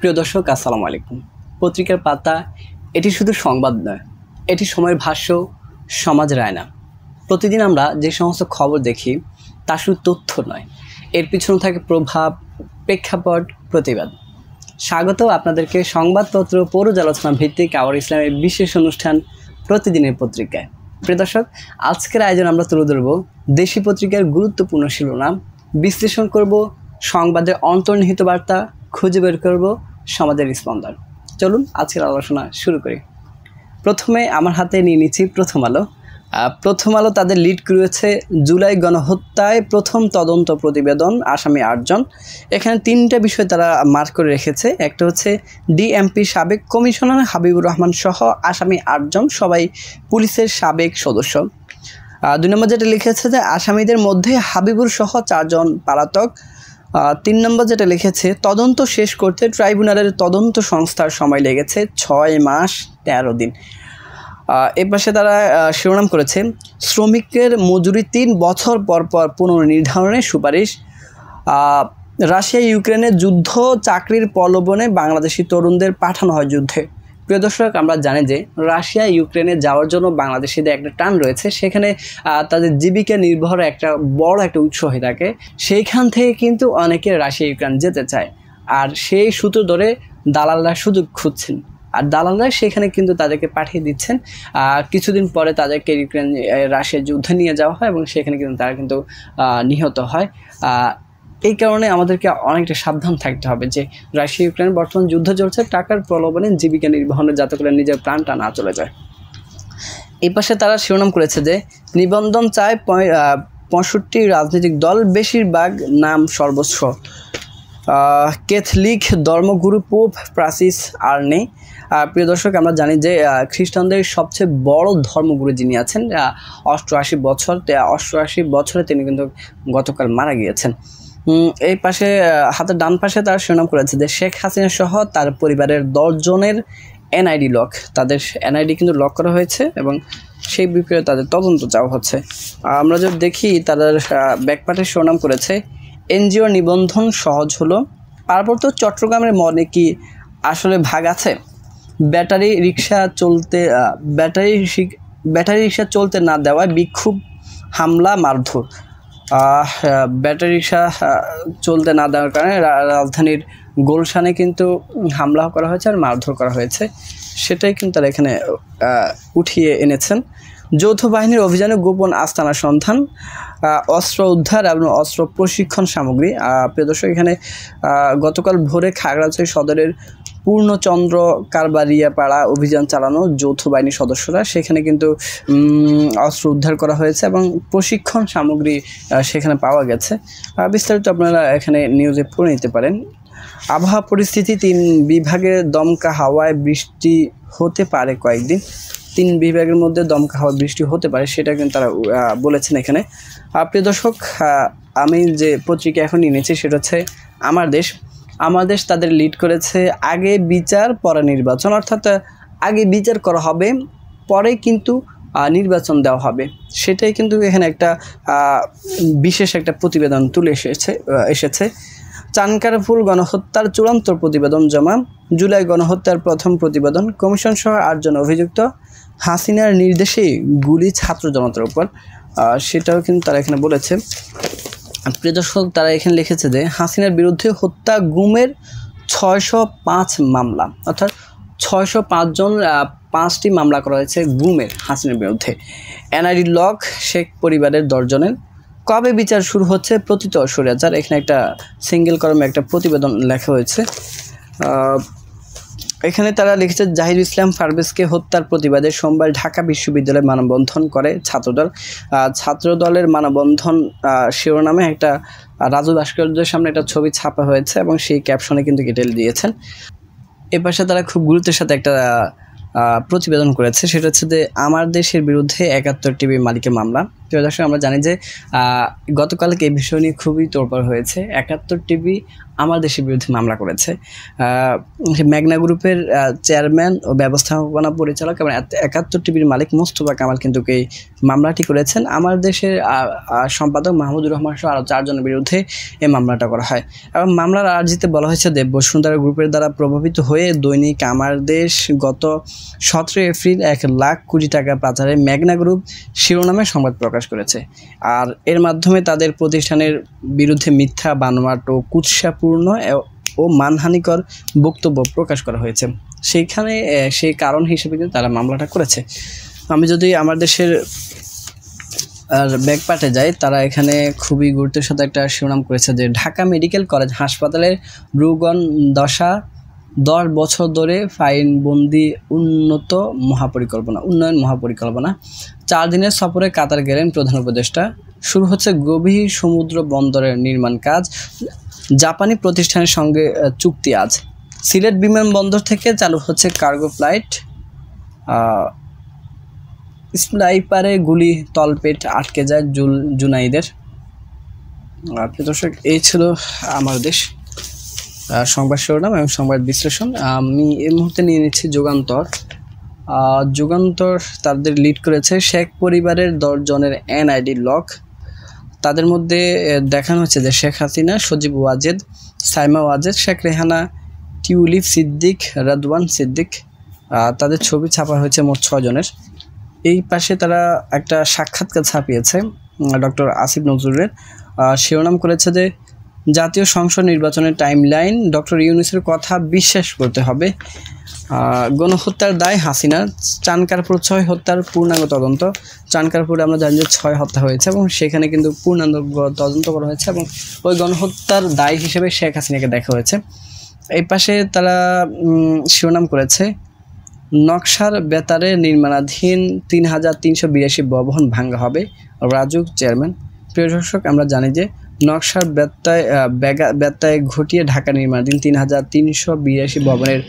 প্রিয় দর্শক, আসসালামু আলাইকুম। পত্রিকার পাতা এটি শুধু সংবাদ নয়, এটি সময়ের ভাষ্য, সমাজের আয়না। প্রতিদিন আমরা যে সমস্ত খবর দেখি তা শুধু তথ্য নয়, এর পিছনে থাকে প্রভাব, প্রেক্ষাপট, প্রতিবাদ। স্বাগত আপনাদেরকে সংবাদপত্র পর্যালোচনা ভিত্তিক আওয়ার ইসলামের বিশেষ অনুষ্ঠান প্রতিদিনের পত্রিকায়। প্রিয় দর্শক, আজকের আয়োজন আমরা তুলে ধরব দেশি পত্রিকার গুরুত্বপূর্ণ শিরোনাম, বিশ্লেষণ করব সংবাদের অন্তর্নিহিত বার্তা, খুঁজে বের করব সমাজের স্পন্দন। চলুন আজকের আলোচনা শুরু করি। প্রথমে আমার হাতে নিয়ে নিচ্ছি প্রথম আলো। প্রথম আলো তাদের লিড করেছে জুলাই গণহত্যায় প্রথম তদন্ত প্রতিবেদন, আসামি 8 জন। এখানে 3টা বিষয় তারা মার্ক করে রেখেছে। একটা হচ্ছে ডিএমপি সাবেক কমিশনার হাবিবুর রহমান সহ আসামি 8 জন, সবাই পুলিশের সাবেক সদস্য। 2 নম্বর যেটা লিখেছে যে আসামিদের মধ্যে হাবিবুর সহ 4 জন পলাতক। 3 নম্বর যেটা লিখেছে তদন্ত শেষ করতে ট্রাইব্যুনালের তদন্ত সংস্থার সময় লেগেছে 6 মাস 13 দিন। এর পাশে তারা শিরোনাম করেছে শ্রমিকের মজুরি 3 বছর পর পর পুনর্নির্ধারণের সুপারিশ। রাশিয়া ইউক্রেনের যুদ্ধ, চাকরির প্রলোভনে বাংলাদেশি তরুণদের পাঠানো হয় যুদ্ধে। প্রিয় দর্শক, আমরা জানি যে রাশিয়া ইউক্রেনে যাওয়ার জন্য বাংলাদেশিদের একটা টান রয়েছে। সেখানে তাদের জীবিকা নির্ভর একটা বড় একটা উৎস হয়ে থাকে। সেইখান থেকে কিন্তু অনেকে রাশিয়া ইউক্রেন যেতে চায়, আর সেই সূত্র ধরে দালালরা সুযোগ খুঁজছেন, আর দালালরা সেখানে কিন্তু তাদেরকে পাঠিয়ে দিচ্ছেন। কিছুদিন পরে তাদেরকে ইউক্রেন রাশিয়ার যুদ্ধে নিয়ে যাওয়া হয় এবং সেখানে কিন্তু তারা কিন্তু নিহত হয়। এই কারণে আমাদেরকে অনেকটা সাবধান থাকতে হবে যে রাশিয়া ইউক্রেন বর্তমান যুদ্ধ চলছে, টাকার প্রলোভনে জীবিকা নির্বাহনে যাতে করে নিজের প্রাণটা না চলে যায়। এই পাশে তারা শিরোনাম করেছে যে নিবন্ধন চায় 65 রাজনৈতিক দল, বেশিরভাগ নাম সর্বস্ব। ক্যাথলিক ধর্মগুরু পোপ ফ্রান্সিস আর নেই। প্রিয় দর্শক, আমরা জানি যে খ্রিস্টানদের সবচেয়ে বড় ধর্মগুরু যিনি আছেন 88 বছর, 88 বছরে তিনি কিন্তু গতকাল মারা গিয়েছেন। এই পাশে হাতের ডান পাশে তার শিরোনাম করেছে যে শেখ হাসিনা সহ তার পরিবারের 10 জনের এনআইডি লক, তাদের এনআইডি কিন্তু লক করা হয়েছে এবং সেই বিষয়ে তাদের তদন্ত চাওয়া হচ্ছে। আমরা যদি দেখি তাদের ব্যাকপার্টের শিরোনাম করেছে এনজিও নিবন্ধন সহজ হলো। পার্বত্য চট্টগ্রামের মনে কি আসলে ভাগ আছে? ব্যাটারি রিক্সা চলতে না দেওয়ায় বিক্ষোভ, হামলা, মারধর। ব্যাটারি রিক্সা চলতে না দেওয়ার কারণে রাজধানীর গুলশানে কিন্তু হামলা করা হয়েছে আর মারধর করা হয়েছে, সেটাই কিন্তু তারা এখানে উঠিয়ে এনেছেন। যৌথ বাহিনীর অভিযানে গোপন আস্তানার সন্ধান, অস্ত্র উদ্ধার এবং অস্ত্র প্রশিক্ষণ সামগ্রী। প্রিয় দর্শক, এখানে গতকাল ভোরে খাগড়াছড়ি সদরের পূর্ণচন্দ্র কারবারিয়াপাড়া অভিযান চালানো যৌথ বাহিনীর সদস্যরা, সেখানে কিন্তু অস্ত্র উদ্ধার করা হয়েছে এবং প্রশিক্ষণ সামগ্রী সেখানে পাওয়া গেছে। বিস্তারিত আপনারা এখানে নিউজে পড়ে নিতে পারেন। আবহাওয়া পরিস্থিতি, 3 বিভাগে দমকা হাওয়ায় বৃষ্টি হতে পারে কয়েকদিন। 3 বিভাগের মধ্যে দমকা হাওয়া বৃষ্টি হতে পারে, সেটা কিন্তু তারা বলেছেন এখানে। প্রিয় দর্শক, আমি যে পত্রিকা এখন নিয়েছি সেটা হচ্ছে আমার দেশ। আমার দেশ তাদের লিড করেছে আগে বিচার পরে নির্বাচন, অর্থাৎ আগে বিচার করা হবে, পরে কিন্তু নির্বাচন দেওয়া হবে। সেটাই কিন্তু এখানে একটা বিশেষ একটা প্রতিবেদন তুলে এসেছে। চানকারফুল গণহত্যার চূড়ান্ত প্রতিবেদন জমা, জুলাই গণহত্যার প্রথম প্রতিবেদন, কমিশন সহ 8 জন অভিযুক্ত, হাসিনার নির্দেশেই গুলি ছাত্র জনতার উপর, সেটাও কিন্তু তারা এখানে বলেছে। প্রিয় দর্শক, তারা এখানে লিখেছে যে হাসিনার বিরুদ্ধে হত্যা, গুমের 605 মামলা, অর্থাৎ 605 জন, 5টি মামলা করা হয়েছে গুমের হাসিনার বিরুদ্ধে। এনআইডি লক শেখ পরিবারের 10 জনের। কবে বিচার শুরু হচ্ছে প্রতীত স্বৈরাচার? এখানে একটা সিঙ্গেল কলমে একটা প্রতিবেদন লেখা হয়েছে। এখানে তারা লিখেছে জাহিদুল ইসলাম পারভেজকে হত্যার প্রতিবাদে সোমবার ঢাকা বিশ্ববিদ্যালয়ে মানববন্ধন করে ছাত্রদল। ছাত্রদলের মানববন্ধন শিরোনামে একটা রাজু ভাস্কর্যের সামনে একটা ছবি ছাপা হয়েছে এবং সেই ক্যাপশনে কিন্তু ডিটেল দিয়েছেন। এ পাশে তারা খুব গুরুত্বের সাথে একটা প্রতিবেদন করেছে, সেটা হচ্ছে যে আমার দেশের বিরুদ্ধে 71 টিভি মালিকের মামলা। প্রিয় দর্শক, আমরা জানি যে গতকালকে এই বিষয় নিয়ে খুবই তোড়পাড় হয়েছে। ৭১ টিভি আমার দেশের বিরুদ্ধে মামলা করেছে। মেঘনা গ্রুপের চেয়ারম্যান ও ব্যবস্থাপনা পরিচালক এবং ৭১ টিভির মালিক মোস্তফা কামাল কিন্তু এই মামলাটি করেছেন। আমার দেশের সম্পাদক মাহমুদুর রহমান সহ আরও ৪ জনের বিরুদ্ধে এই মামলাটা করা হয় এবং মামলার আর্জিতে বলা হয়েছে যে বসুন্ধরা গ্রুপের দ্বারা প্রভাবিত হয়ে দৈনিক আমার দেশ গত ১৭ এপ্রিল ১,০০,০০০ কোটি টাকা পাচারে মেঘনা গ্রুপ শিরোনামে সংবাদ প্রকাশ করেছে। আর এর মাধ্যমে তাদের প্রতিষ্ঠানের বিরুদ্ধে মিথ্যা, বানোয়াট ও কুৎসাপূর্ণ ও মানহানিকর বক্তব্য প্রকাশ করা হয়েছে। সেইখানে সেই কারণ হিসেবে কিন্তু তারা মামলাটা করেছে। আমি যদি আমার দেশের ব্যাকপার্টে যাই, তারা এখানে খুবই গুরুত্বের সাথে একটা শিরোনাম করেছে যে ঢাকা মেডিকেল কলেজ হাসপাতালের রোগন দশা 10 বছর ধরে ফাইনবন্দি উন্নয়ন মহাপরিকল্পনা। 4 দিনের সফরে কাতার গেলেন প্রধান উপদেষ্টা। শুরু হচ্ছে গভীর সমুদ্র বন্দরের নির্মাণ কাজ। জাপানি প্রতিষ্ঠানের সঙ্গে চুক্তি আজ। সিলেট বিমানবন্দর থেকে চালু হচ্ছে কার্গো ফ্লাইট। স্নাইপারে গুলি তলপেট আটকে যায় জুনাইদের। দর্শক, এই ছিল আমার দেশ সংবাদ শিরোনাম এবং সংবাদ বিশ্লেষণ। আমি এই মুহূর্তে নিয়ে নিচ্ছি যুগান্তর। তাদের লিড করেছে শেখ পরিবারের 10 জনের এনআইডি লক। তাদের মধ্যে দেখানো হচ্ছে যে শেখ হাসিনা, সজীব ওয়াজেদ, সাইমা ওয়াজেদ, শেখ রেহানা, টিউলিপ সিদ্দিক, রাদওয়ান সিদ্দিক, তাদের ছবি ছাপা হয়েছে মোট 6 জনের। এই পাশে তারা একটা সাক্ষাৎকার ছাপিয়েছে ডক্টর আসিফ নজরুলের। শিরোনাম করেছে যে জাতীয় সংসদ নির্বাচনের টাইমলাইন, ডক্টর ইউনূসের কথা বিশ্বাস করতে হবে। গণহত্যার দায় হাসিনার। চানকারপুর 6 হত্যার পূর্ণাঙ্গ তদন্ত। চানকারপুরে আমরা জানি যে 6 হত্যা হয়েছে এবং সেখানে কিন্তু পূর্ণাঙ্গ তদন্ত করা হয়েছে এবং ওই গণহত্যার দায় হিসেবে শেখ হাসিনাকে দেখা হয়েছে। এই পাশে তারা শিরোনাম করেছে নকশার বেতারে নির্মাণাধীন ৩,৩৮২ ভবন ভাঙা হবে, রাজুক চেয়ারম্যান। প্রিয় দর্শক, আমরা জানি যে নকশার ব্যত্যয় ঘটিয়ে ঢাকা নির্মাণাধীন ৩,৩৮২ ভবনের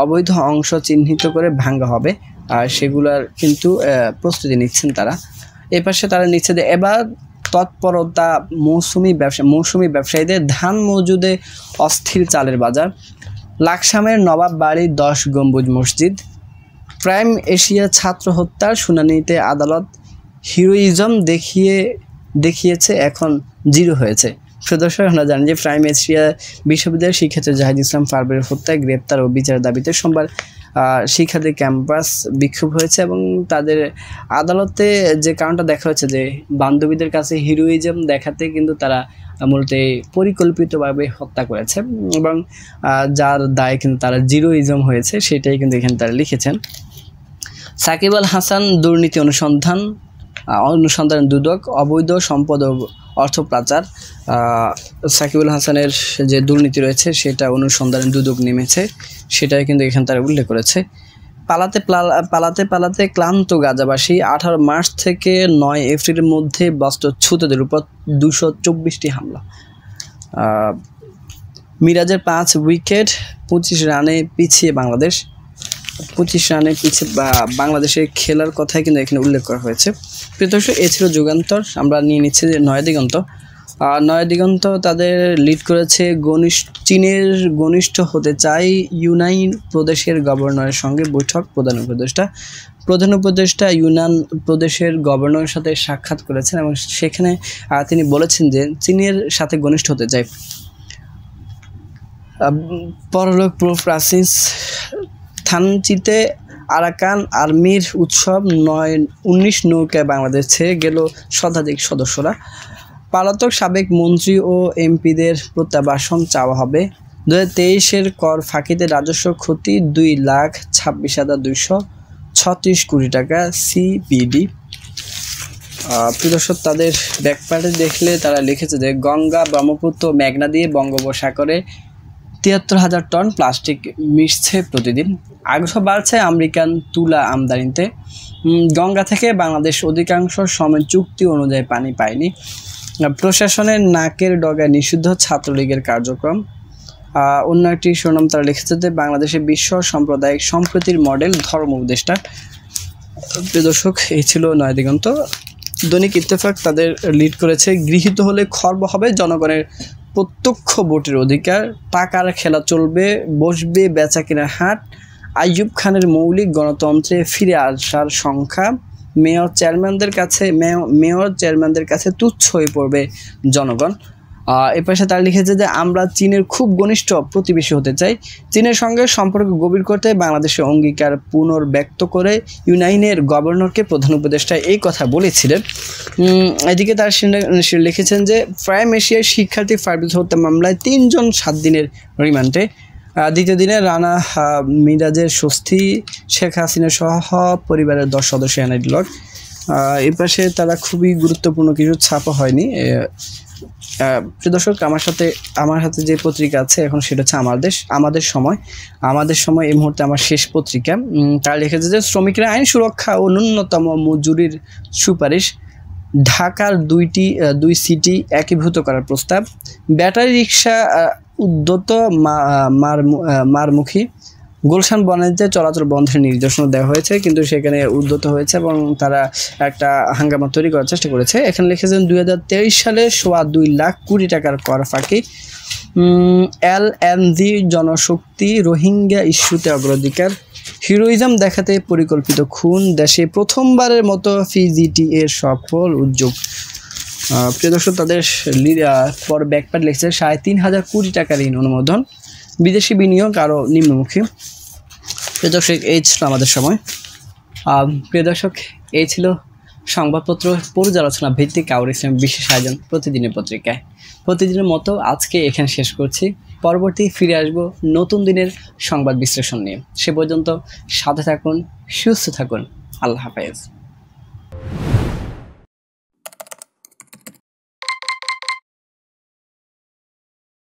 অবৈধ অংশ চিহ্নিত করে ভাঙা হবে। আর সেগুলার কিন্তু প্রস্তুতি নিচ্ছেন তারা। এই পাশে তারা নিচ্ছে যে এবার তৎপরতা মৌসুমি ব্যবসায়ীদের। ধান মজুদে অস্থির চালের বাজার। লাকসামের নবাব বাড়ি 10 গম্বুজ মসজিদ। প্রাইম এশিয়া ছাত্র হত্যার শুনানিতে আদালত হিরোইজম দেখিয়েছে, এখন জিরো হয়েছে। দর্শক, আমরা জানি যে প্রাইম এশিয়া বিশ্ববিদ্যালয়ের শিক্ষার্থী জাহিদ ইসলাম পারভেজের হত্যায় গ্রেপ্তার ও বিচারের দাবিতে সোমবার শিক্ষার্থী ক্যাম্পাস বিক্ষোভ হয়েছে এবং তাদের আদালতে যে কারণটা দেখা হচ্ছে যে বান্ধবীদের কাছে হিরোইজম দেখাতে কিন্তু তারা মূলত পরিকল্পিতভাবে হত্যা করেছে এবং যার দায় কিন্তু তারা জিরোইজম হয়েছে, সেটাই কিন্তু এখানে তারা লিখেছেন। সাকিব আল হাসান দুর্নীতি অনুসন্ধান দুদক। অবৈধ সম্পদ ও অর্থ পাচার। সাকিব আল হাসানের যে দুর্নীতি রয়েছে সেটা অনুসন্ধানে দুদক নেমেছে, সেটাই কিন্তু এখানে তারা উল্লেখ করেছে। পালাতে ক্লান্ত গাজাবাসী। 18 মার্চ থেকে 9 এপ্রিলের মধ্যে বস্ত্রচ্যুতদের উপর 224টি হামলা। মিরাজের 5 উইকেট, 25 রানে পিছিয়ে বাংলাদেশ। 25 রানে পিছিয়ে বাংলাদেশের খেলার কথাই কিন্তু এখানে উল্লেখ করা হয়েছে। প্রিয় দর্শক, এ ছিল যুগান্তর। আমরা নিয়ে নিচ্ছি যে নয়াদিগন্ত তাদের লিড করেছে চীনের ঘনিষ্ঠ হতে চাই ইউনান প্রদেশের গভর্নরের সঙ্গে বৈঠক। প্রধান উপদেষ্টা ইউনান প্রদেশের গভর্নরের সাথে সাক্ষাৎ করেছেন এবং সেখানে তিনি বলেছেন যে চীনের সাথে ঘনিষ্ঠ হতে চাই। পরলোক প্রো ফ্রান্সিস থানচিতে আরাকান আর্মির উৎসব। 19 নৌকায় বাংলাদেশ ছেড়ে গেল শতাধিক সদস্যরা। পলাতক সাবেক মন্ত্রী ও এমপিদের প্রত্যাবাসন চাওয়া হবে। 2023-এর কর ফাঁকিতে রাজস্ব ক্ষতি 2,26,236 কোটি টাকা সিপিডি। দর্শক, তাদের ব্যাকপার্টে দেখলে তারা লিখেছে যে গঙ্গা, ব্রহ্মপুত্র, মেঘনা দিয়ে বঙ্গোপসাগরে 73,000 টন প্লাস্টিক মিশছে প্রতিদিন। আগ্রহ বাড়ছে আমেরিকান তুলা আমদানিতে। গঙ্গা থেকে বাংলাদেশ অধিকাংশ সময় চুক্তি অনুযায়ী পানি পায়নি। প্রশাসনের নাকের ডগায় নিষিদ্ধ ছাত্রলীগের কার্যক্রম। অন্য একটি শিরোনাম তারা লিখেছে যে বাংলাদেশে বিশ্ব সাম্প্রদায়িক সম্প্রীতির মডেল ধর্ম উপদেষ্টা। প্রিয় দর্শক, এই ছিল নয়াদিগন্ত। দৈনিক ইত্তেফাক তাদের লিড করেছে, গৃহীত হলে খর্ব হবে জনগণের প্রত্যক্ষ ভোটের অধিকার, টাকার খেলা চলবে, বসবে বেচা কেনার হাট, আইয়ুব খানের মৌলিক গণতন্ত্রে ফিরে আসার সংখ্যা, মেয়র চেয়ারম্যানদের কাছে তুচ্ছ হয়ে পড়বে জনগণ। এ পাশে তারা লিখেছে যে আমরা চীনের খুব ঘনিষ্ঠ প্রতিবেশী হতে চাই, চীনের সঙ্গে সম্পর্ক গভীর করতে বাংলাদেশের অঙ্গীকার পুনর্ব্যক্ত করে ইউনাইনের গভর্নরকে প্রধান উপদেষ্টা এই কথা বলেছিলেন। এদিকে তারা লিখেছেন যে প্রাইম এশিয়ার শিক্ষার্থী ফারবিজ হত্যা মামলায় 3 জন 7 দিনের রিমান্ডে, দ্বিতীয় দিনে রানা মিরাজের স্বস্তি, শেখ হাসিনা সহ পরিবারের 10 সদস্য এনআইডি লক। এ পাশে তারা খুবই গুরুত্বপূর্ণ কিছু ছাপা হয়নি। প্রিয় দর্শক, আমার হাতে যে পত্রিকা আছে এখন সেটা হচ্ছে আমাদের সময় এই মুহূর্তে আমার শেষ পত্রিকা। তারা লিখেছে যে শ্রমিকরা আইন সুরক্ষা ও ন্যূনতম মজুরির সুপারিশ, ঢাকার 2 সিটি একীভূত করার প্রস্তাব, ব্যাটারি রিক্সা উদ্যত মারমুখী, গুলশান বনানীতে চলাচল বন্ধের নির্দেশনা দেওয়া হয়েছে, কিন্তু সেখানে উদ্যত হয়েছে এবং তারা একটা হাঙ্গামা তৈরি করার চেষ্টা করেছে। এখানে লিখেছেন 2023 সালে 2.25 লাখ কোটি টাকার কর ফাঁকি, এলএনজি জনশক্তি, রোহিঙ্গা ইস্যুতে অগ্রাধিকার, হিরোইজম দেখাতে পরিকল্পিত খুন, দেশে প্রথমবারের মতো ফিজিটি এর সফল উদ্যোগ। প্রিয় দর্শক, তাদের পর ব্যাকপ্যাড লিখছে 3,500 কোটি টাকা ঋণ অনুমোদন, বিদেশি বিনিয়োগ আরও নিম্নমুখী। প্রিয় দর্শক, এই ছিল আমাদের সময়। প্রিয় দর্শক, এই ছিল সংবাদপত্র পর্যালোচনা ভিত্তিক আউর ইসলাম বিশেষ আয়োজন প্রতিদিনের পত্রিকায়। প্রতিদিনের মতো আজকে এখানে শেষ করছি। পরবর্তী ফিরে আসবো নতুন দিনের সংবাদ বিশ্লেষণ নিয়ে। সে পর্যন্ত সাথে থাকুন, সুস্থ থাকুন। আল্লাহ হাফেজ।